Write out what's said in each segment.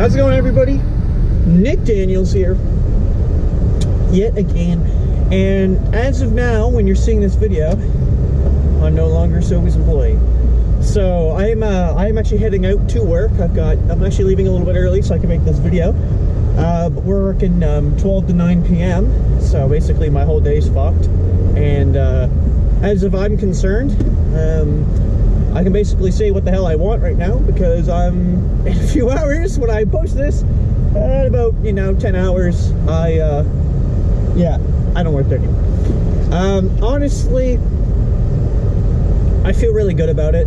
How's it going, everybody? Nick Daniels here, yet again. And as of now, when you're seeing this video, I'm no longer Sobeys employee. So I'm actually heading out to work. I'm actually leaving a little bit early so I can make this video. But we're working 12 to 9 p.m. So basically my whole day's fucked. And as of I'm concerned, I can basically say what the hell I want right now, because I'm in a few hours when I post this, at about 10 hours, yeah, I don't work there anymore. Honestly, I feel really good about it.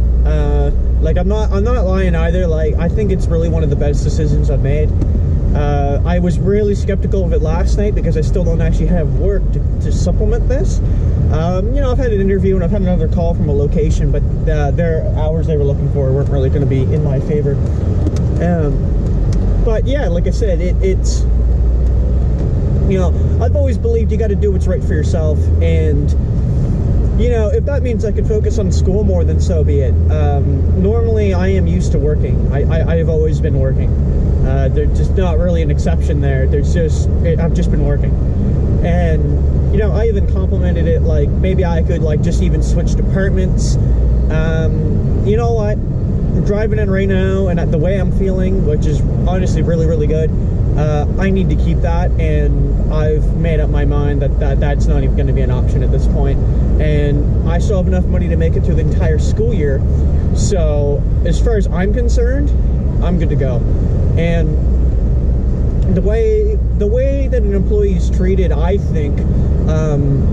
Like I'm not lying either. Like, I think it's really one of the best decisions I've made. I was really skeptical of it last night because I still don't actually have work to supplement this. I've had an interview and I've had another call from a location, but their hours they were looking for weren't really going to be in my favor. But yeah, like I said, it's I've always believed you got to do what's right for yourself, and if that means I can focus on school more, then so be it. Normally I am used to working. I have always been working. There's just not really an exception there. I've just been working. And I even complimented it, like maybe I could just even switch departments. You know what? I'm driving in right now, and at the way I'm feeling, which is honestly really, really good, I need to keep that, and I've made up my mind that's not even going to be an option at this point. And I still have enough money to make it through the entire school year. So as far as I'm concerned, I'm good to go. And the way that an employee is treated, I think,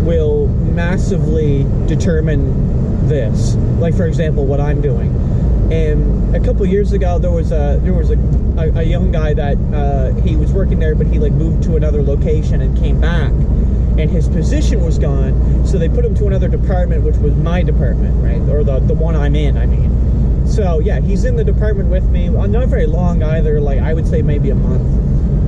will massively determine this. Like, for example, what I'm doing. And a couple years ago, there was a young guy that he was working there, but he moved to another location and came back, and his position was gone. So they put him to another department, which was my department, right, or the one I'm in. I mean, so yeah, he's in the department with me. Not very long either. Like, I would say maybe a month.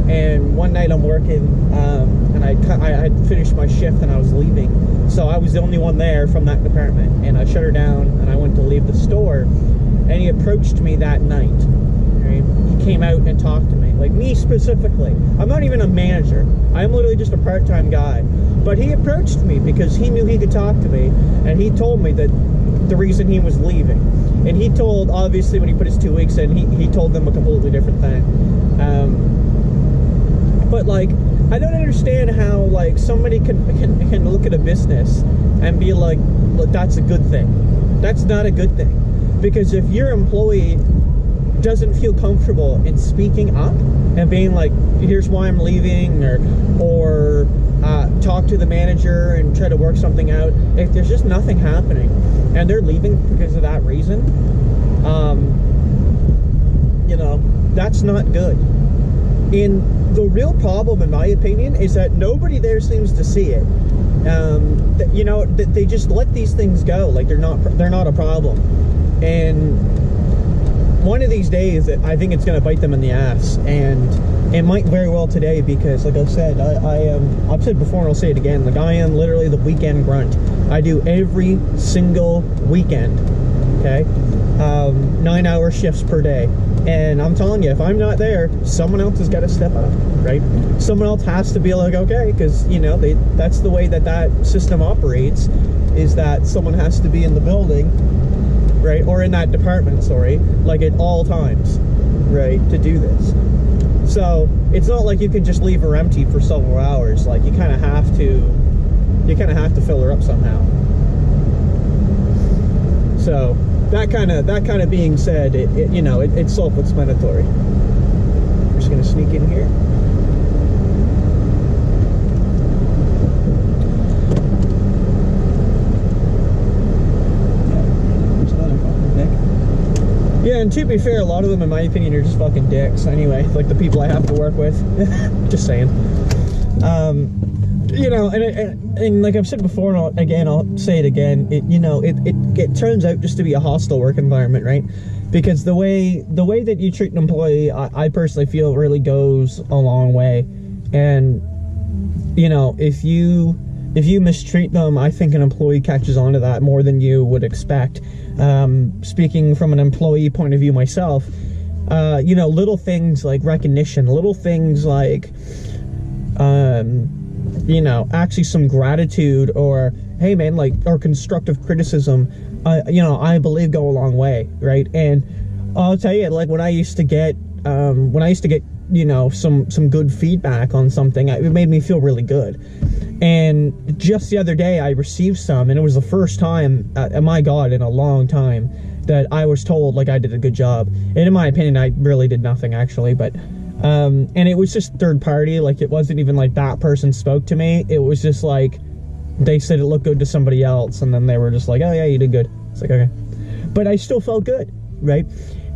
And one night I'm working, and I had finished my shift and I was leaving. So I was the only one there from that department, and I shut her down and I went to leave the store, and he approached me that night. Right? He came out and talked to me, like me specifically. I'm not even a manager. I'm literally just a part-time guy. But he approached me because he knew he could talk to me, and he told me that the reason he was leaving. And he told, obviously, when he put his 2 weeks in, he told them a completely different thing. But I don't understand how somebody can look at a business and be like, look, that's a good thing. That's not a good thing. Because if your employee doesn't feel comfortable in speaking up and being like, here's why I'm leaving, or talk to the manager and try to work something out, if there's just nothing happening and they're leaving because of that reason, that's not good. And the real problem, in my opinion, is that nobody there seems to see it. They just let these things go like they're not a problem. And one of these days, I think it's going to bite them in the ass, and it might very well today, because like I said, I've said before and I'll say it again, like, I am literally the weekend grunt. I do every single weekend, okay? 9-hour shifts per day. And I'm telling you, if I'm not there, someone else has got to step up, right? Someone else has to be like, okay, because, that's the way that system operates, is that someone has to be in the building, right? Or in that department, sorry, at all times, right? To do this. So it's not like you can just leave her empty for several hours. Like, you kind of have to fill her up somehow. So that kind of being said, it's self-explanatory. I'm just gonna sneak in here. There's another fucking dick. Yeah, and to be fair, a lot of them, in my opinion, are just fucking dicks. Anyway, like the people I have to work with. Just saying. And like I've said before, and I'll say it again, it turns out just to be a hostile work environment, right? Because the way that you treat an employee, I personally feel really goes a long way. And, if you mistreat them, I think an employee catches on to that more than you would expect. Speaking from an employee point of view myself, you know, little things like recognition, little things like, you know, actually some gratitude, or, hey man, like, or constructive criticism, you know, I believe go a long way, right? And I'll tell you, like, when I used to get, you know, some good feedback on something, it made me feel really good. And just the other day I received some, and it was the first time, my God, in a long time, that I was told, like, I did a good job. And in my opinion, I really did nothing, actually, but, and it was just third party. Like, it wasn't even like that person spoke to me. It was just like, they said it looked good to somebody else, and then they were just like, oh yeah, you did good. It's like, okay. But I still felt good, right?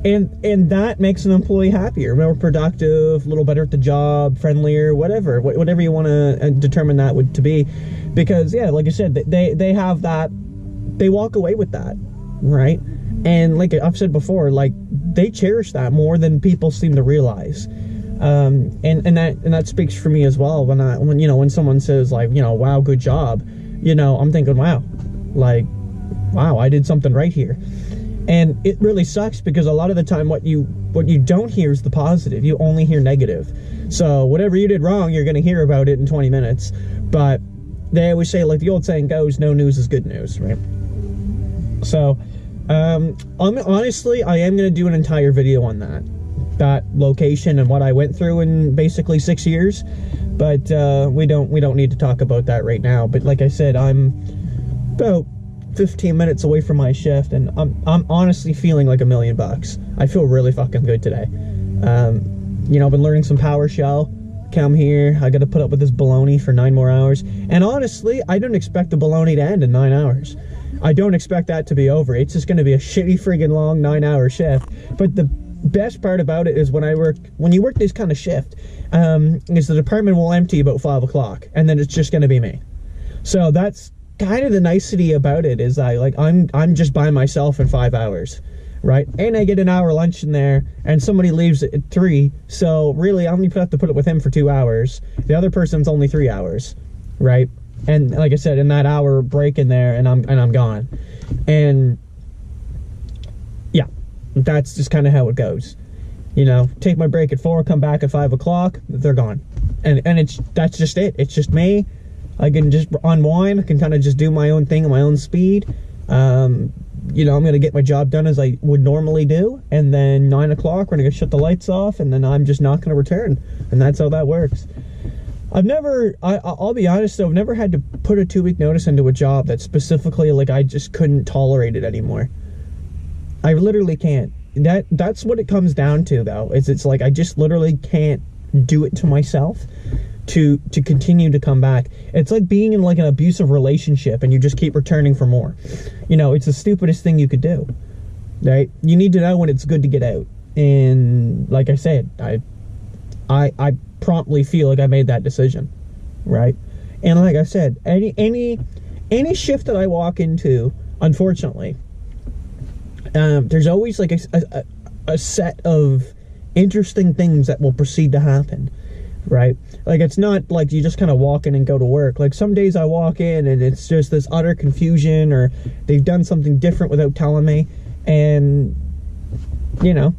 And that makes an employee happier, more productive, a little better at the job, friendlier, whatever you want to determine that to be. Because, yeah, like I said, they have that, they walk away with that, right? And like I've said before, like, they cherish that more than people seem to realize. And that speaks for me as well. When you know, when someone says, like, you know, wow, good job, you know, I'm thinking, wow, like, wow, I did something right here. And it really sucks, because a lot of the time what you don't hear is the positive. You only hear negative. So whatever you did wrong, you're going to hear about it in 20 minutes. But they always say, like the old saying goes, no news is good news, right? So honestly, I am going to do an entire video on that location and what I went through in basically 6 years. But we don't need to talk about that right now. But like I said, I'm about 15 minutes away from my shift, and I'm honestly feeling like $1,000,000. I feel really fucking good today. You know, I've been learning some PowerShell. Come here, I got to put up with this baloney for 9 more hours. And honestly, I don't expect the baloney to end in 9 hours. I don't expect that to be over. It's just going to be a shitty friggin' long 9-hour shift. But the best part about it is when you work this kind of shift, is the department will empty about 5 o'clock, and then it's just going to be me. So that's kind of the nicety about it, is I'm just by myself in 5 hours, right? And I get an hour lunch in there, and somebody leaves at 3, so really I only have to put up with him for 2 hours. The other person's only 3 hours, right? And like I said, in that hour break in there, and I'm gone. And yeah, that's just kind of how it goes. You know, take my break at 4, come back at 5 o'clock, they're gone. And that's just it. It's just me. I can just unwind. I can kind of just do my own thing at my own speed. You know, I'm going to get my job done as I would normally do. And then 9 o'clock, we're going to shut the lights off. And then I'm just not going to return. And that's how that works. I'll be honest though, I've never had to put a 2-week notice into a job that specifically, like, I just couldn't tolerate it anymore. I literally can't. That's what it comes down to, though. It's like I just literally can't do it to myself to continue to come back. It's like being in like an abusive relationship and you just keep returning for more. You know, it's the stupidest thing you could do, right? You need to know when it's good to get out. And like I said, I promptly feel like I made that decision, right? And like I said, any shift that I walk into, unfortunately, there's always like a set of interesting things that will proceed to happen, right? Like, it's not like you just kind of walk in and go to work. Like, some days I walk in and it's just this utter confusion, or they've done something different without telling me. And, you know,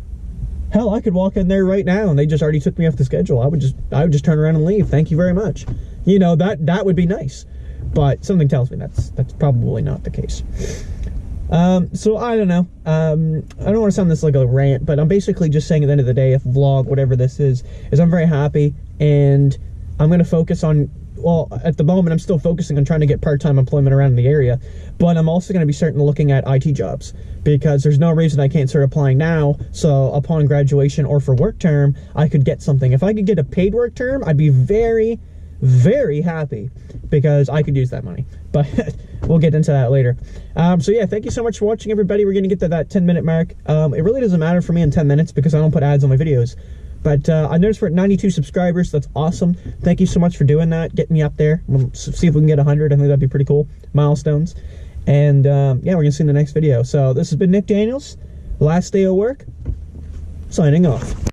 hell, I could walk in there right now and they just already took me off the schedule. I would just turn around and leave. Thank you very much. You know, that would be nice. But something tells me that's probably not the case. So I don't know. I don't want to sound this like a rant, but I'm basically just saying at the end of the day, if vlog, whatever this is I'm very happy, and I'm going to focus on, well, at the moment, I'm still focusing on trying to get part-time employment around in the area, but I'm also going to be starting looking at IT jobs, because there's no reason I can't start applying now, so upon graduation or for work term, I could get something. If I could get a paid work term, I'd be very, very happy, because I could use that money, but we'll get into that later. So yeah, thank you so much for watching, everybody. We're going to get to that 10-minute mark. It really doesn't matter for me in 10 minutes because I don't put ads on my videos. But I noticed we're at 92 subscribers. That's awesome. Thank you so much for doing that. Getting me up there. We'll see if we can get 100. I think that'd be pretty cool. Milestones. And yeah, we're going to see in the next video. So this has been Nick Daniels. Last day of work. Signing off.